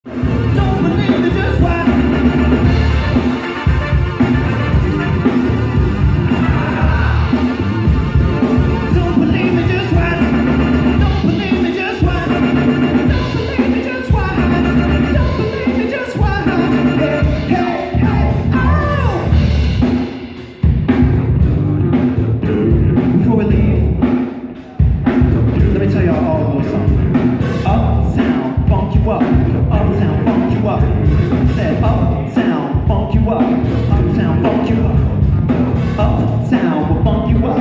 Don't believe me, just watch. Don't believe me, just watch. Don't believe me, just watch. Don't believe me, just watch. Don't believe me, just watch. Hey, hey, hey, oh! Before we leave, let me tell y'all all a little something. Uptown, funk you up. Uptown, funk you up. Said uptown, funk you up. Uptown, funk you up. Uptown will funk you up.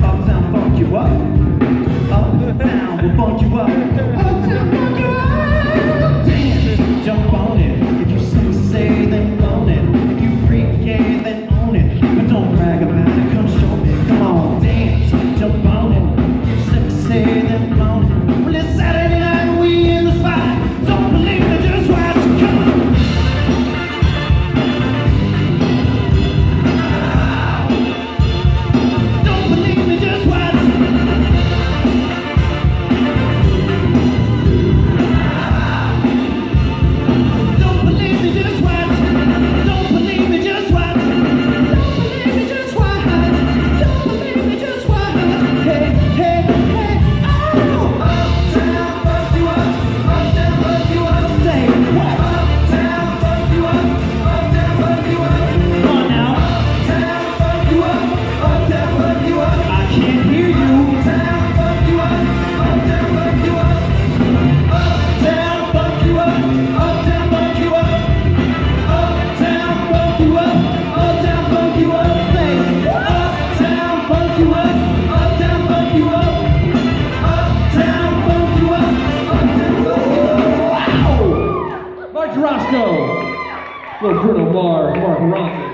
Uptown, funk you up. Uptown will funk you up. Uptown, funk you up. Dance, jump on it. If you say then own it. If you freak, yeah, then own it. But don't brag about it. Come show me. Come on, dance, jump on it. If you say then own it. Well, it's Saturday night, we in the spot. Don't believe me, just watch. Come on. Don't believe me, just watch. Don't believe me, just watch. Don't believe me, just watch. Don't believe me, just watch. Don't believe me, just watch. Hey, hey, hey, oh! Uptown, fuck you up. Uptown, fuck you up. Say what? Uptown, fuck you up. Uptown, fuck you up. Come on now. Uptown, fuck you up. Uptown, fuck you up. I can't hear you. Uptown, fuck you up. Uptown, fuck you up. Uptown, fuck you up. Uptown, fuck you up. Uptown, fuck you up. Uptown, fuck you up. Say uptown, fuck you up. Uptown, fuck you up. Uptown, fuck you up. Uptown, fuck you up. Wow! Mike Roscoe, little Bruno Mars, Mark Ronson.